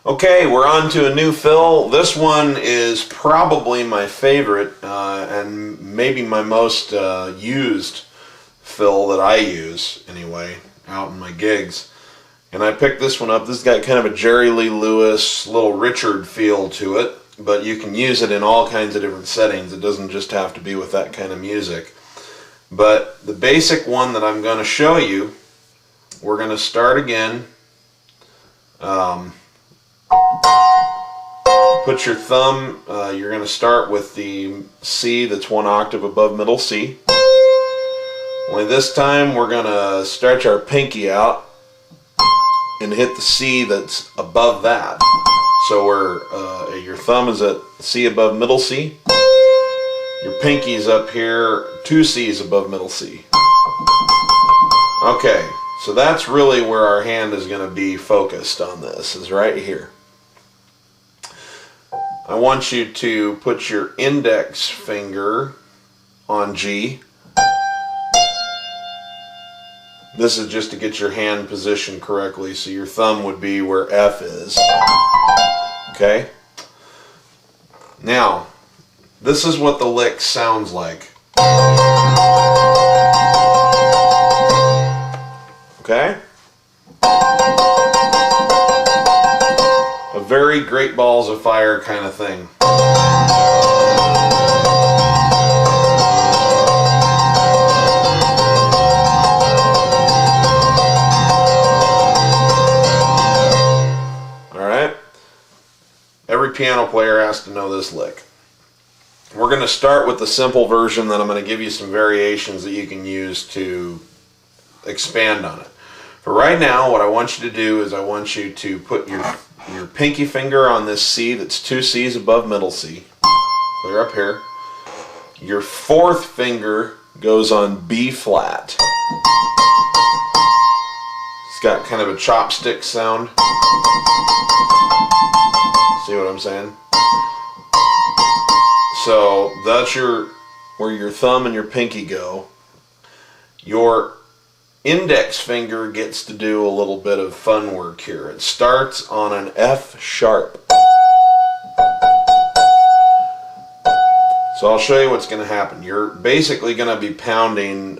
Okay, we're on to a new fill. This one is probably my favorite and maybe my most used fill that I use anyway out in my gigs. And I picked this one up. This has got kind of a Jerry Lee Lewis, little Richard feel to it, but you can use it in all kinds of different settings. It doesn't just have to be with that kind of music. But the basic one that I'm going to show you, we're going to start again. Put your thumb, you're going to start with the C that's one octave above middle C. Only this time we're going to stretch our pinky out and hit the C that's above that. So your thumb is at C above middle C. Your pinky's up here 2 C's above middle C. Okay, so that's really where our hand is going to be focused on this, is right here. I want you to put your index finger on G. This is just to get your hand positioned correctly, so your thumb would be where F is. Okay? Now, this is what the lick sounds like. Okay? A very Great Balls of Fire kind of thing. Alright? Every piano player has to know this lick. We're going to start with the simple version, then I'm going to give you some variations that you can use to expand on it. For right now, what I want you to do is I want you to put your pinky finger on this C that's 2 C's above middle C. Clear up here. Your fourth finger goes on B flat. It's got kind of a chopstick sound. See what I'm saying? So that's where your thumb and your pinky go. Your index finger gets to do a little bit of fun work here. It starts on an F sharp. So I'll show you what's going to happen. You're basically going to be pounding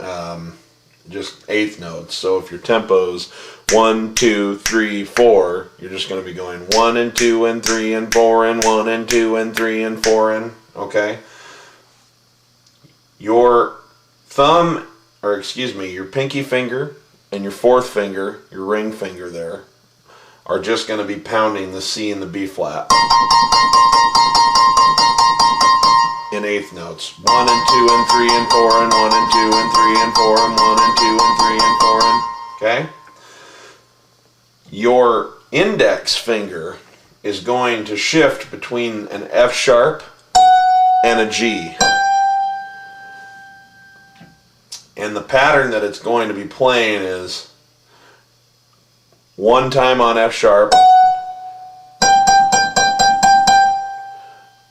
just eighth notes. So if your tempo's 1, 2, 3, 4, you're just going to be going 1 and 2 and 3 and 4 and 1 and 2 and 3 and 4 and, okay? Your thumb, or excuse me, your pinky finger and your fourth finger, your ring finger there, are just going to be pounding the C and the B flat in eighth notes. 1 and 2 and 3 and 4 and 1 and 2 and 3 and 4 and 1 and 2 and 3 and 4 and, okay? Your index finger is going to shift between an F sharp and a G. And the pattern that it's going to be playing is 1 time on F sharp,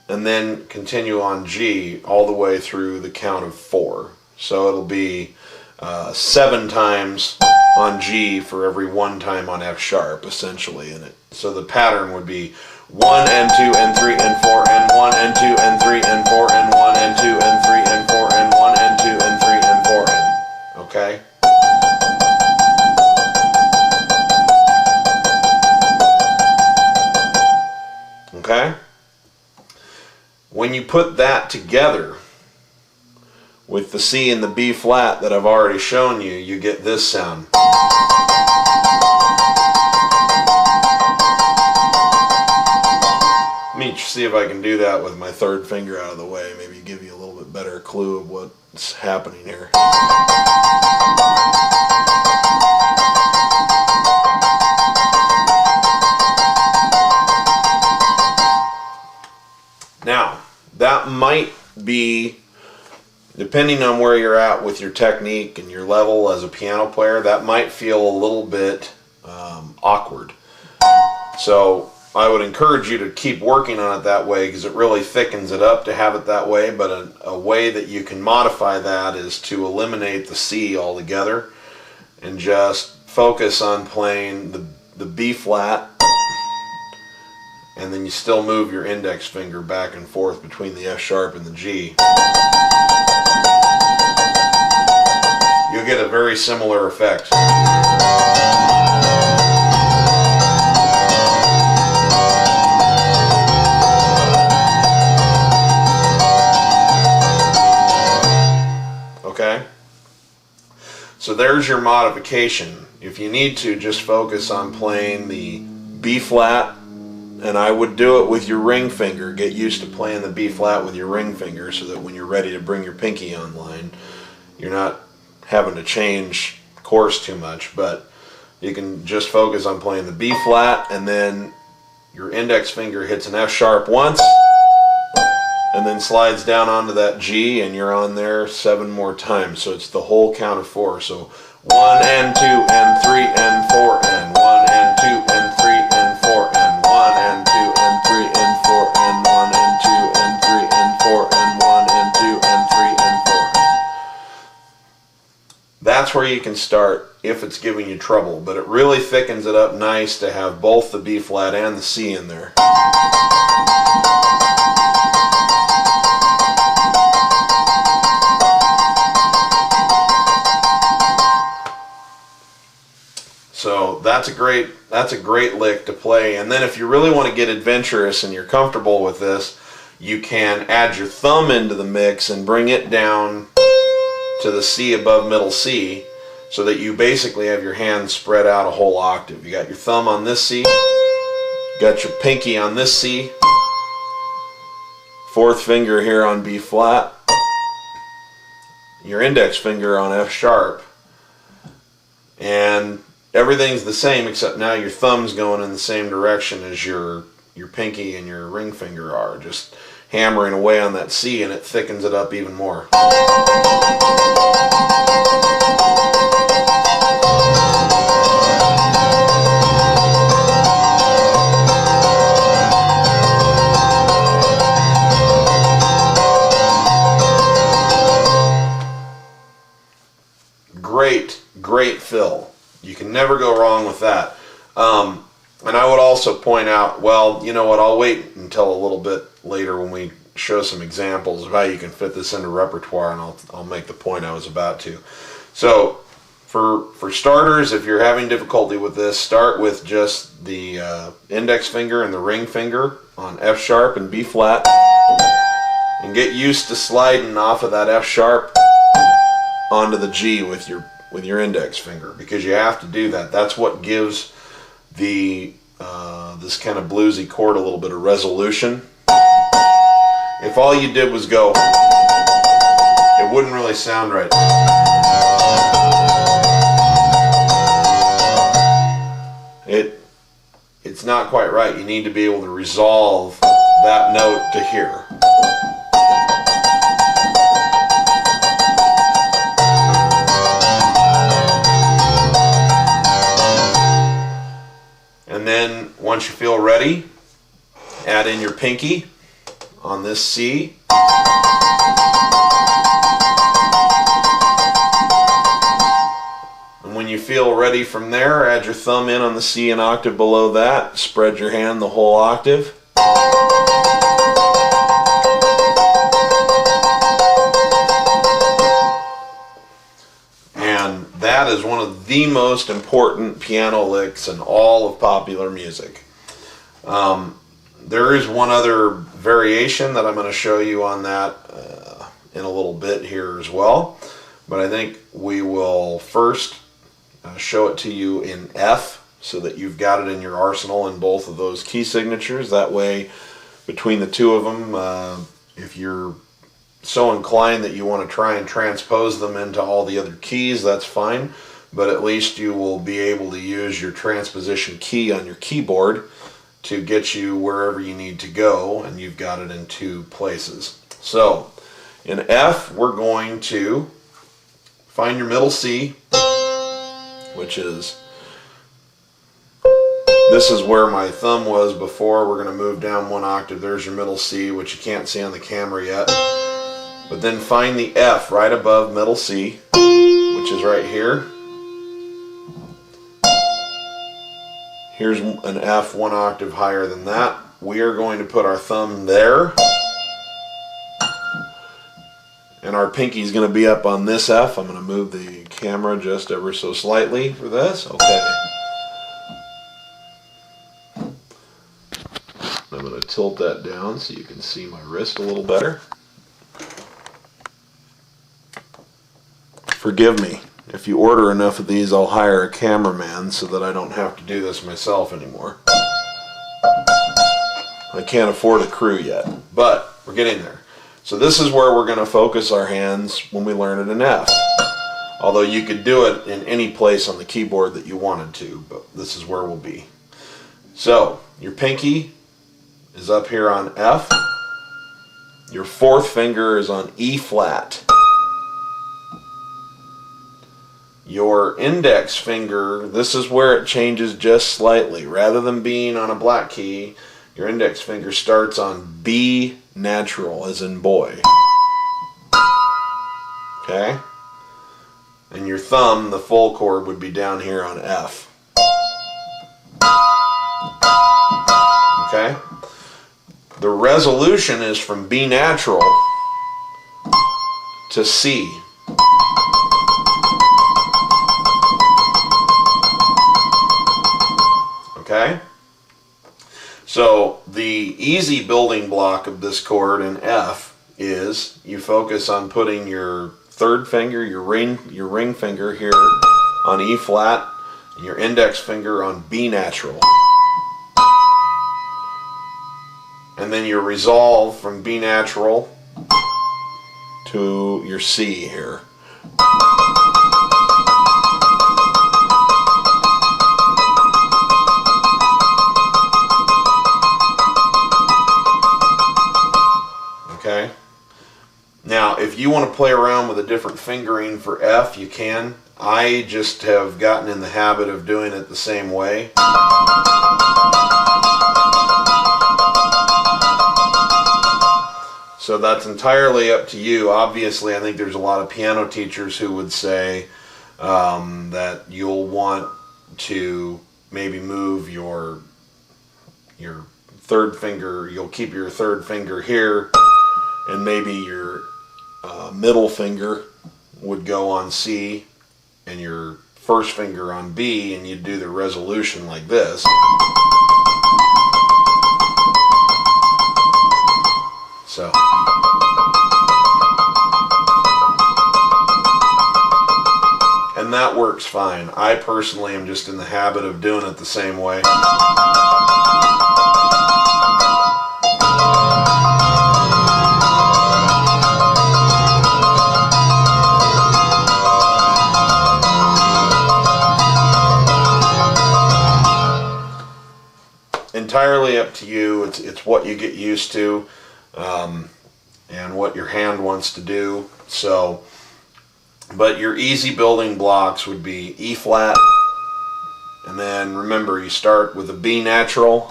and then continue on G all the way through the count of 4. So it'll be 7 times on G for every 1 time on F sharp, essentially, in it. So the pattern would be 1 and 2 and 3 and 4 and 1 and 2 and 3 and 4 and 1 and 2 and 3 and 4 and 1 and 2 and 3 and 4 and, okay? Okay? When you put that together with the C and the B flat that I've already shown you, you get this sound. Let me see if I can do that with my third finger out of the way, maybe give you a little bit better clue of what's happening here. Now, that might be, depending on where you're at with your technique and your level as a piano player, that might feel a little bit awkward. So I would encourage you to keep working on it that way, because it really thickens it up to have it that way. But a way that you can modify that is to eliminate the C altogether and just focus on playing the B flat and then you still move your index finger back and forth between the F sharp and the G. You'll get a very similar effect. Okay? So there's your modification. If you need to, just focus on playing the B flat, and I would do it with your ring finger. Get used to playing the B flat with your ring finger so that when you're ready to bring your pinky online, you're not having to change course too much. But you can just focus on playing the B flat, and then your index finger hits an F sharp once, and then slides down onto that G, and you're on there 7 more times. So it's the whole count of 4. So 1 and 2 and 3 and 4 and 1 and 2 and 3 and 4 and 1 and 2 and 3 and 4 and 1 and 2 and 3 and 4 and 1 and 2 and 3 and 4. That's where you can start if it's giving you trouble, but it really thickens it up nice to have both the B flat and the C in there. So that's a great lick to play. And then if you really want to get adventurous and you're comfortable with this, you can add your thumb into the mix and bring it down to the C above middle C, so that you basically have your hand spread out a whole octave. You got your thumb on this C, got your pinky on this C, 4th finger here on B flat, your index finger on F sharp, and everything's the same except now your thumb's going in the same direction as your pinky and your ring finger are, just hammering away on that C, and it thickens it up even more. Great fill. You can never go wrong with that. And I would also point out, well, you know what, I'll wait until a little bit later when we show some examples of how you can fit this into repertoire, and I'll make the point I was about to. So for starters, if you're having difficulty with this, start with just the index finger and the ring finger on F sharp and B flat, and get used to sliding off of that F sharp onto the G with your index finger, because you have to do that. That's what gives the this kind of bluesy chord a little bit of resolution. If all you did was go, it wouldn't really sound right. It's not quite right. You need to be able to resolve that note to here. And then once you feel ready, add in your pinky on this C. And when you feel ready from there, add your thumb in on the C an octave below that. Spread your hand the whole octave. And that is one of the most important piano licks in all of popular music. There is one other variation that I'm going to show you on that in a little bit here as well, but I think we will first show it to you in F, so that you've got it in your arsenal in both of those key signatures. That way, between the two of them, if you're so inclined that you want to try and transpose them into all the other keys, that's fine, but at least you will be able to use your transposition key on your keyboard to get you wherever you need to go, and you've got it in 2 places. So in F, we're going to find your middle C, which is, this is where my thumb was before. We're going to move down 1 octave. There's your middle C, which you can't see on the camera yet. But then find the F right above middle C, which is right here. Here's an F 1 octave higher than that. we are going to put our thumb there, and our pinky is going to be up on this F. I'm going to move the camera just ever so slightly for this. Okay. I'm going to tilt that down so you can see my wrist a little better. Forgive me. If you order enough of these, I'll hire a cameraman so that I don't have to do this myself anymore. I can't afford a crew yet, but we're getting there. So this is where we're going to focus our hands when we learn it in F. Although you could do it in any place on the keyboard that you wanted to, but this is where we'll be. So your pinky is up here on F. Your fourth finger is on E flat. Your index finger, this is where it changes just slightly. Rather than being on a black key, your index finger starts on B natural, as in boy. Okay? And your thumb, the full chord, would be down here on F. Okay? The resolution is from B natural to C. Okay? So the easy building block of this chord in F is you focus on putting your third finger, your ring finger here on E flat, and your index finger on B natural. And then your resolve from B natural to your C here. Okay. Now, if you want to play around with a different fingering for F, you can. I just have gotten in the habit of doing it the same way. So that's entirely up to you. Obviously, I think there's a lot of piano teachers who would say that you'll want to maybe move your third finger, you'll keep your third finger here, and maybe your middle finger would go on C and your first finger on B, and you'd do the resolution like this. So. And that works fine. I personally am just in the habit of doing it the same way. Entirely up to you. It's what you get used to and what your hand wants to do. So, but your easy building blocks would be E flat, and then remember you start with a B natural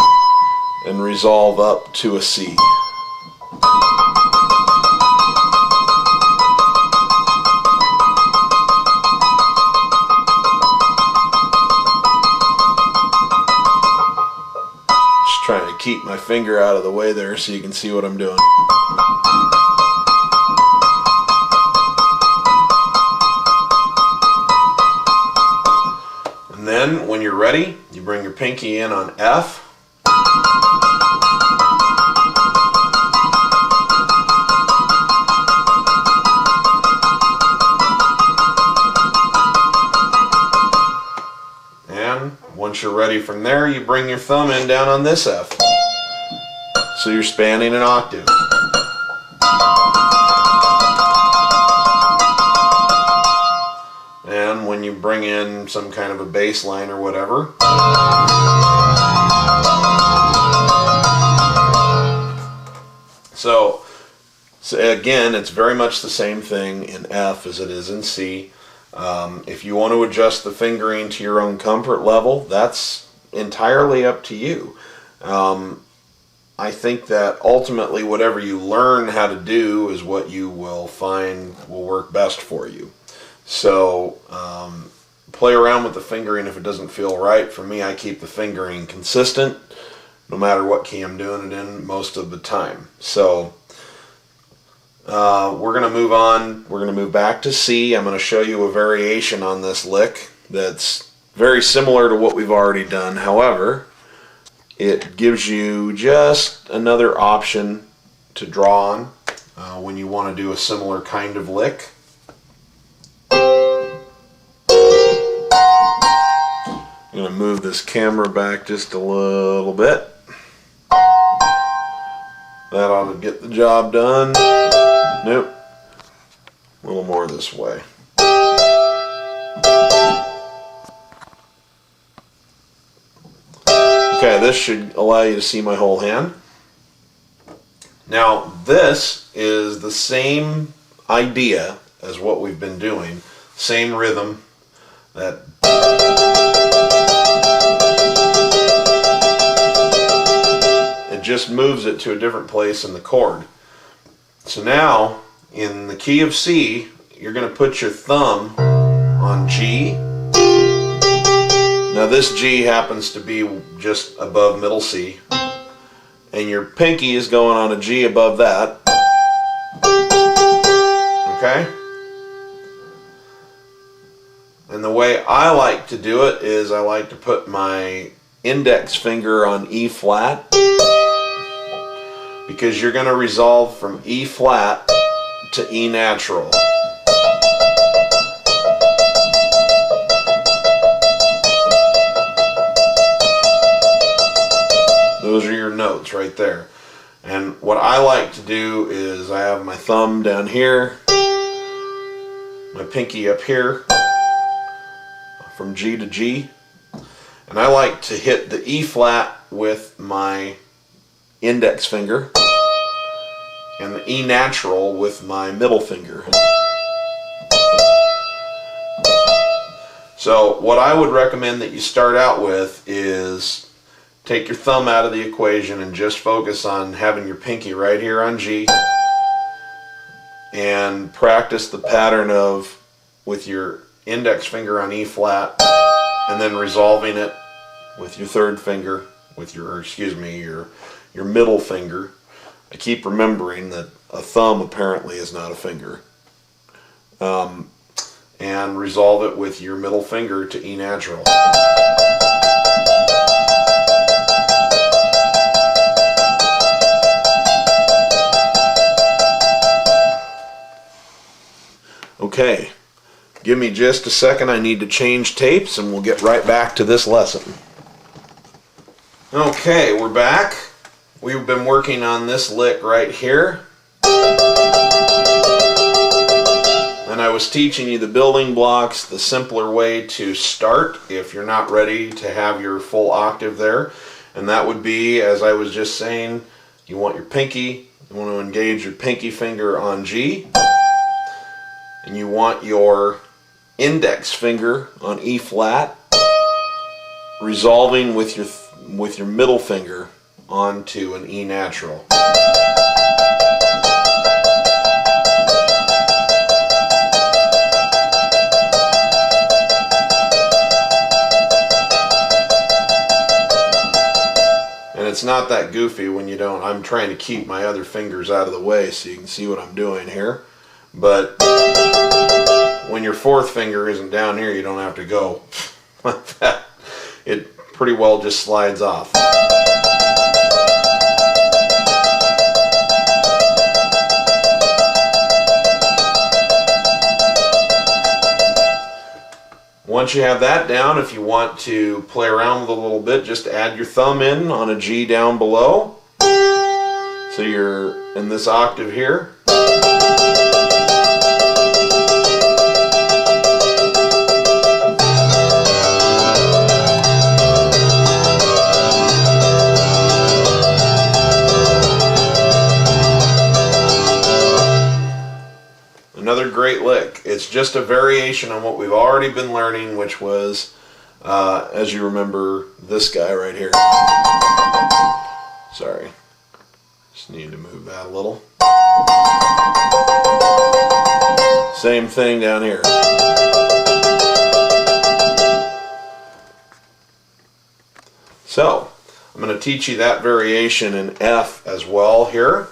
and resolve up to a C. Trying to keep my finger out of the way there so you can see what I'm doing. And then when you're ready, you bring your pinky in on F. Once you're ready from there, you bring your thumb in down on this F. So you're spanning an octave. And when you bring in some kind of a bass line or whatever, so again, it's very much the same thing in F as it is in C. If you want to adjust the fingering to your own comfort level, that's entirely up to you. I think that ultimately whatever you learn how to do is what you will find will work best for you. So play around with the fingering if it doesn't feel right. For me, I keep the fingering consistent, no matter what key I'm doing it in most of the time. So we're going to move on. We're going to move back to C. I'm going to show you a variation on this lick that's very similar to what we've already done. However, it gives you just another option to draw on when you want to do a similar kind of lick. I'm going to move this camera back just a little bit. That ought to get the job done. Nope. A little more this way. Okay, this should allow you to see my whole hand. Now, this is the same idea as what we've been doing. Same rhythm. That it just moves it to a different place in the chord. So now, in the key of C, you're going to put your thumb on G. Now this G happens to be just above middle C. And your pinky is going on a G above that. Okay? And the way I like to do it is I like to put my index finger on E flat, because you're going to resolve from E flat to E natural. Those are your notes right there. And what I like to do is I have my thumb down here, my pinky up here, from G to G, and I like to hit the E flat with my index finger and the E natural with my middle finger. So what I would recommend that you start out with is take your thumb out of the equation and just focus on having your pinky right here on G, and practice the pattern of with your index finger on E flat and then resolving it with your third finger, with your, your middle finger. I keep remembering that a thumb apparently is not a finger. And resolve it with your middle finger to E natural. Okay, give me just a second. I need to change tapes and we'll get right back to this lesson. Okay, we're back. We've been working on this lick right here. And I was teaching you the building blocks, the simpler way to start if you're not ready to have your full octave there. And that would be, as I was just saying, you want your pinky, you want to engage your pinky finger on G. And you want your index finger on E flat, resolving with your middle finger onto an E natural. And it's not that goofy when you don't. I'm trying to keep my other fingers out of the way so you can see what I'm doing here. But when your fourth finger isn't down here, you don't have to go like that. It pretty well just slides off. Once you have that down, if you want to play around with it a little bit, just add your thumb in on a G down below. So you're in this octave here. Another great lick. It's just a variation on what we've already been learning, which was, as you remember, this guy right here. Sorry. Just need to move that a little. Same thing down here. So, I'm going going to teach you that variation in F as well here.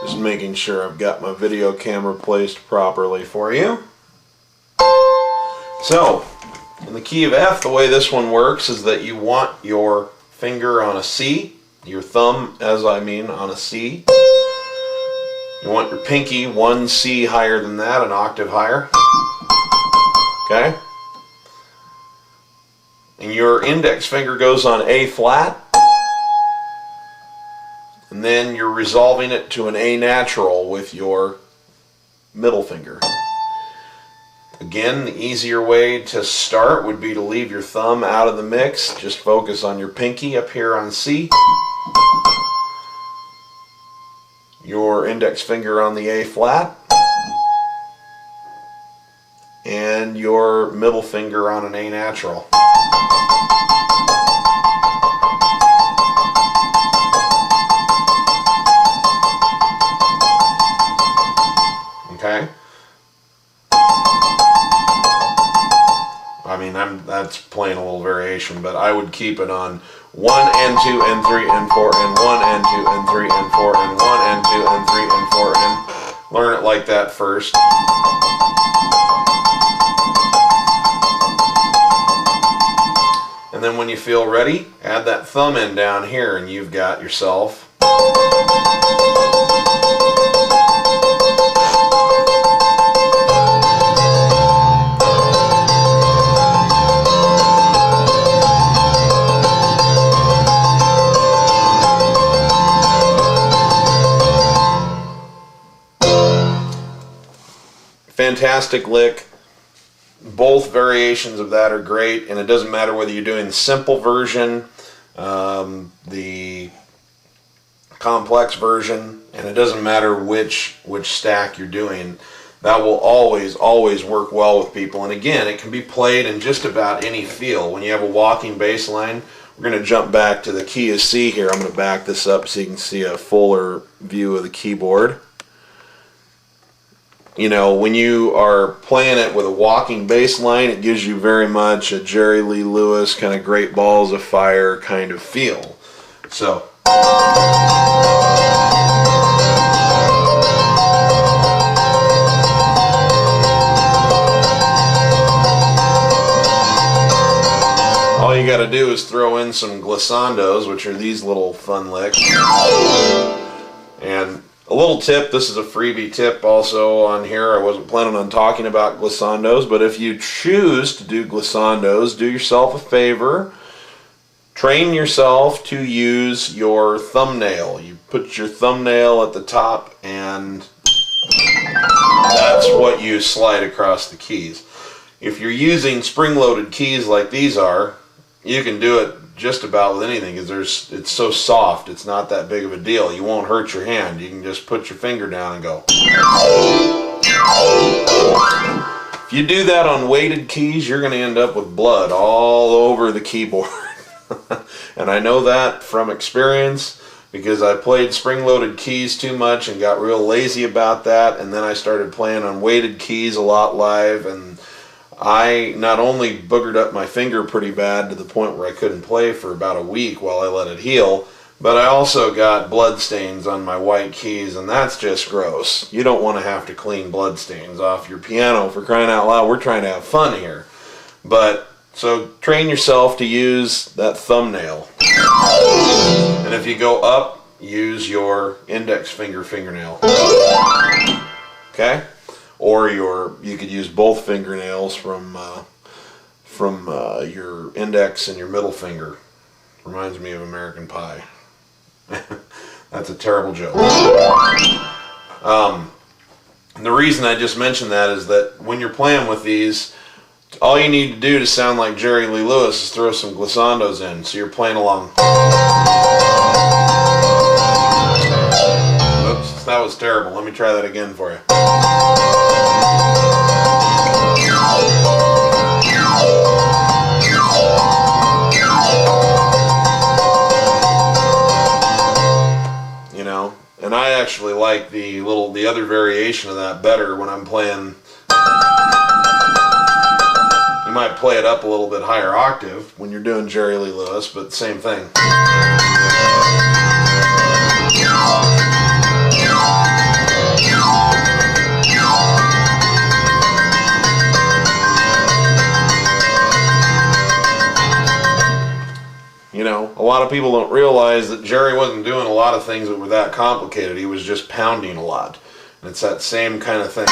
Just making sure I've got my video camera placed properly for you. So, in the key of F, the way this one works is that you want your finger on a C, your thumb, as I mean, on a C. You want your pinky 1 C higher than that, an octave higher. Okay? And your index finger goes on A flat. And then you're resolving it to an A natural with your middle finger. Again, the easier way to start would be to leave your thumb out of the mix. Just focus on your pinky up here on C. Your index finger on the A flat. And your middle finger on an A natural. Okay? I mean, that's playing a little variation, but I would keep it on 1 and 2 and 3 and 4 and 1 and 2 and 3 and 4 and 1 and 2 and 3 and 4 and learn it like that first. And then when you feel ready, add that thumb in down here and you've got yourself fantastic lick. Both variations of that are great, and it doesn't matter whether you're doing the simple version, the complex version, and it doesn't matter which stack you're doing. That will always work well with people. And again, it can be played in just about any feel. When you have a walking bass line, we're going to jump back to the key of C here. I'm going to back this up so you can see a fuller view of the keyboard. You know, when you are playing it with a walking bass line, it gives you very much a Jerry Lee Lewis kind of Great Balls of Fire kind of feel. So all you got to do is throw in some glissandos, which are these little fun licks. And a little tip, this is a freebie tip also on here. I wasn't planning on talking about glissandos, but if you choose to do glissandos, do yourself a favor. Train yourself to use your thumbnail. You put your thumbnail at the top and that's what you slide across the keys. If you're using spring-loaded keys like these are, you can do it just about with anything because it's so soft, it's not that big of a deal. You won't hurt your hand. You can just put your finger down and go. If you do that on weighted keys, you're going to end up with blood all over the keyboard. And I know that from experience because I played spring-loaded keys too much and got real lazy about that, and then I started playing on weighted keys a lot live, and I not only boogered up my finger pretty bad to the point where I couldn't play for about a week while I let it heal, but I also got blood stains on my white keys, and that's just gross. You don't want to have to clean blood stains off your piano, for crying out loud. We're trying to have fun here. But so train yourself to use that thumbnail. And if you go up, use your index fingernail. Okay? Or you could use both fingernails from your index and your middle finger. Reminds me of American Pie. That's a terrible joke. And the reason I just mentioned that is that when you're playing with these, all you need to do to sound like Jerry Lee Lewis is throw some glissandos in, so you're playing along. Oops, that was terrible. Let me try that again for you. You know, and I actually like the other variation of that better when I'm playing. You might play it up a little bit higher octave when you're doing Jerry Lee Lewis, but same thing. You know, a lot of people don't realize that Jerry wasn't doing a lot of things that were that complicated. He was just pounding a lot. And it's that same kind of thing.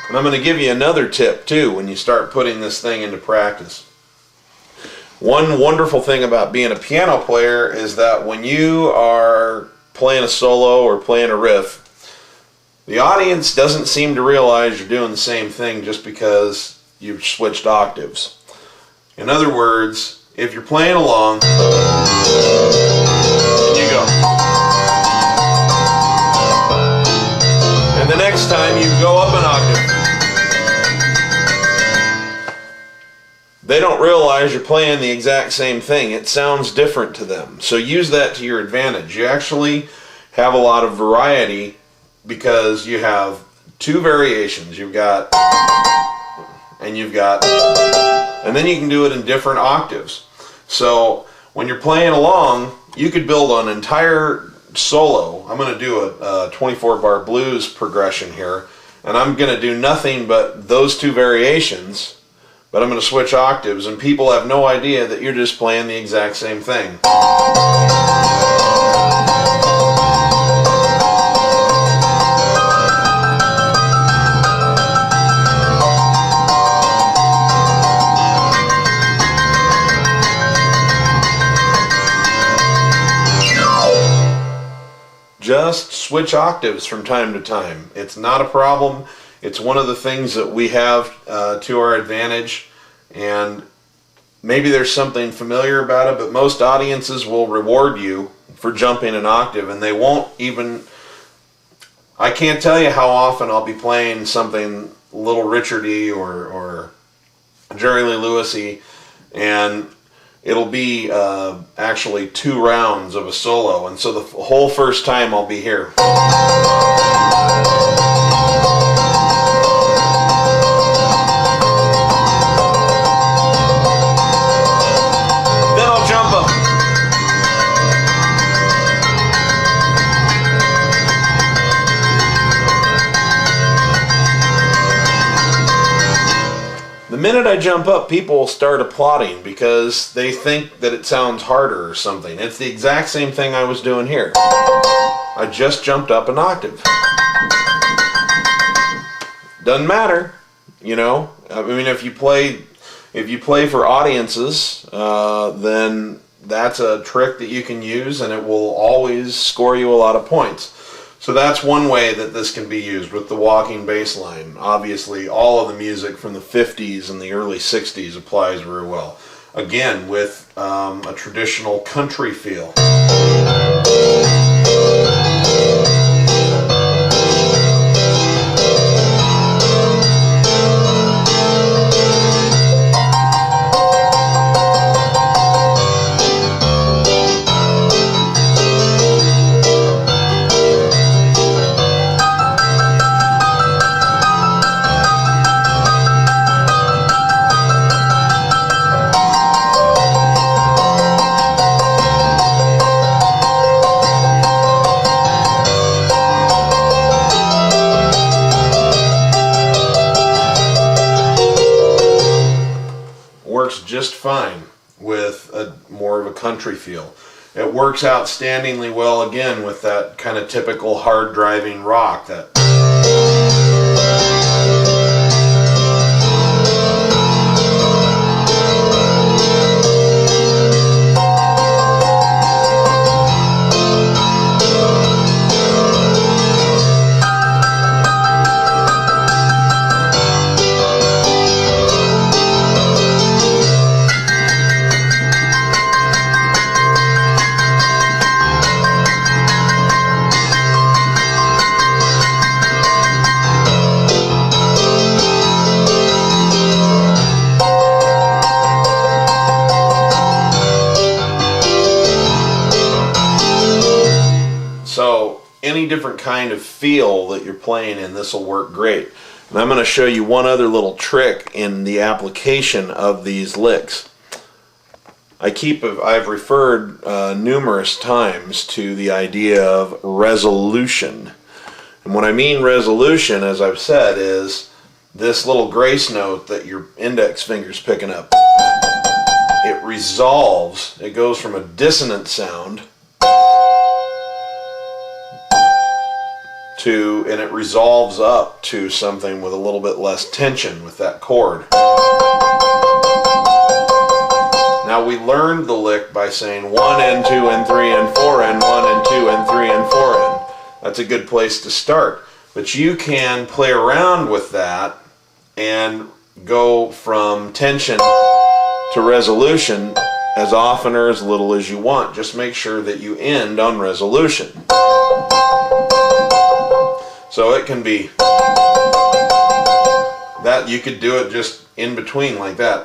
And I'm going to give you another tip too when you start putting this thing into practice. One wonderful thing about being a piano player is that when you are playing a solo or playing a riff, the audience doesn't seem to realize you're doing the same thing just because you've switched octaves. In other words, if you're playing along, and you go, and the next time you go up an octave, they don't realize you're playing the exact same thing. It sounds different to them. So use that to your advantage. You actually have a lot of variety because you have two variations. You've got, and you've got, and then you can do it in different octaves. So when you're playing along, you could build an entire solo. I'm going to do a 24-bar blues progression here, and I'm going to do nothing but those two variations, but I'm going to switch octaves, and people have no idea that you're just playing the exact same thing. Just switch octaves from time to time. It's not a problem. It's one of the things that we have to our advantage, and maybe there's something familiar about it, but most audiences will reward you for jumping an octave, and they won't even, I can't tell you how often I'll be playing something Little Richardy or Jerry Lee Lewis-y, and it'll be actually 2 rounds of a solo, and so the whole first time I'll be here. Then I'll jump up. The minute I jump up, people will start applauding because they think that it sounds harder or something. It's the exact same thing I was doing here. I just jumped up an octave. Doesn't matter, you know. I mean, if you play for audiences, then that's a trick that you can use, and it will always score you a lot of points. So that's one way that this can be used with the walking bass line. Obviously, all of the music from the 50s and the early 60s applies very well. Again, with a traditional country feel. Just fine with more of a country feel. It works outstandingly well again with that kind of typical hard driving rock that any different kind of feel that you're playing in, this will work great. And I'm going to show you one other little trick in the application of these licks. I've referred numerous times to the idea of resolution. And what I mean resolution, as I've said, is this little grace note that your index finger's picking up. It resolves, it goes from a dissonant sound and it resolves up to something with a little bit less tension with that chord. Now we learned the lick by saying 1 and 2 and 3 and 4 and 1 and 2 and 3 and 4 and. That's a good place to start. But you can play around with that and go from tension to resolution as often or as little as you want. Just make sure that you end on resolution. So it can be that you could do it just in between like that.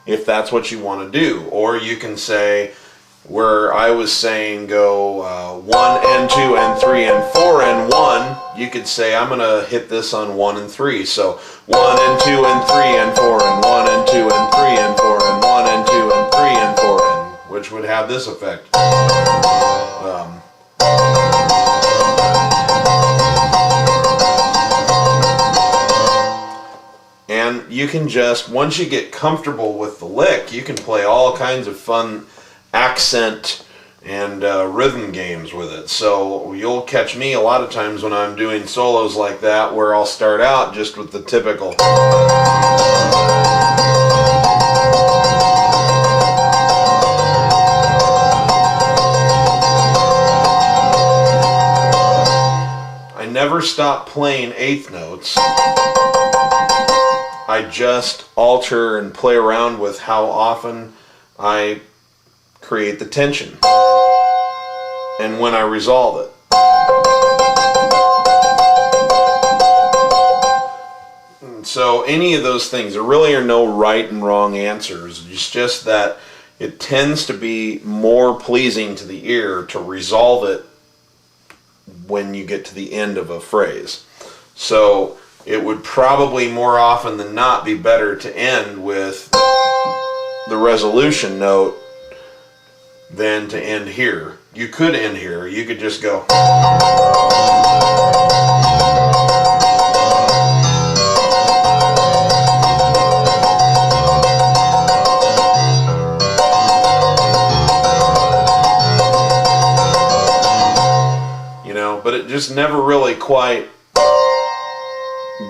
If that's what you want to do. Or you can say, where I was saying go 1 and 2 and 3 and 4 and 1, you could say I'm going to hit this on 1 and 3. So 1 and 2 and 3 and 4 and 1 and 2 and 3 and 4 and 1 and 2 and 3 and 4 and, which would have this effect. And you can just, once you get comfortable with the lick, you can play all kinds of fun accent and rhythm games with it. So you'll catch me a lot of times when I'm doing solos like that, where I'll start out just with the typical. I never stop playing eighth notes. I just alter and play around with how often I create the tension and when I resolve it. And so any of those things, there really are no right and wrong answers. It's just that it tends to be more pleasing to the ear to resolve it when you get to the end of a phrase. So it would probably more often than not be better to end with the resolution note than to end here. You could end here. You could just go. You know, but it just never really quite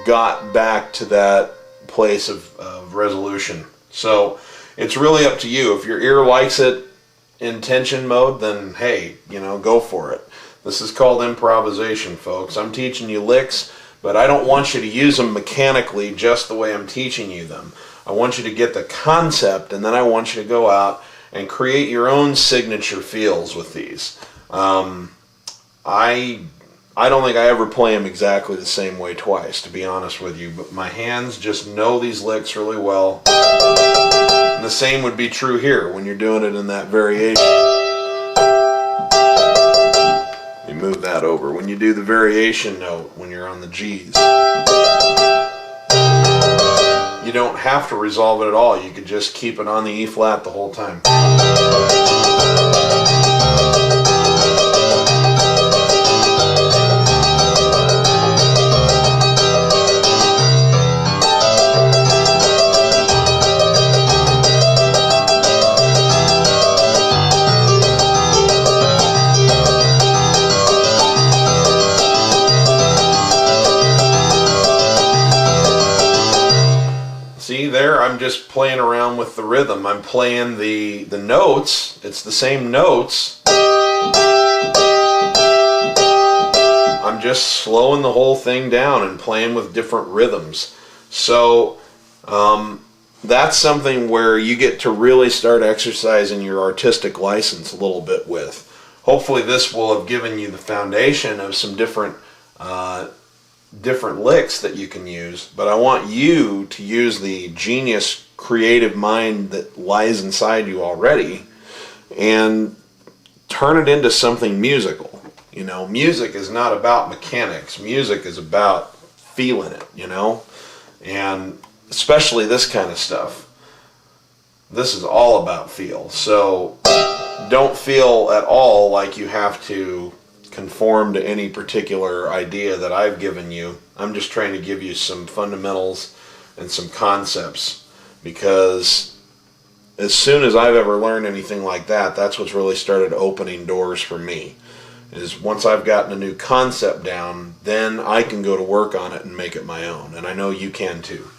got back to that place of resolution. So it's really up to you. If your ear likes it in tension mode, then hey, you know, go for it. This is called improvisation, folks. I'm teaching you licks, but I don't want you to use them mechanically just the way I'm teaching you them. I want you to get the concept, and then I want you to go out and create your own signature feels with these. I don't think I ever play them exactly the same way twice, to be honest with you, but my hands just know these licks really well. And the same would be true here when you're doing it in that variation. You move that over. When you do the variation note, when you're on the G's, you don't have to resolve it at all. You could just keep it on the E flat the whole time. See there, I'm just playing around with the rhythm. I'm playing the notes. It's the same notes. I'm just slowing the whole thing down and playing with different rhythms. So that's something where you get to really start exercising your artistic license a little bit with. Hopefully this will have given you the foundation of some different different licks that you can use, but I want you to use the genius creative mind that lies inside you already and turn it into something musical. You know, music is not about mechanics. Music is about feeling it, you know? And especially this kind of stuff. This is all about feel. So don't feel at all like you have to conform to any particular idea that I've given you. I'm just trying to give you some fundamentals and some concepts, because as soon as I've ever learned anything like that, that's what's really started opening doors for me. Is once I've gotten a new concept down, then I can go to work on it and make it my own. And I know you can too.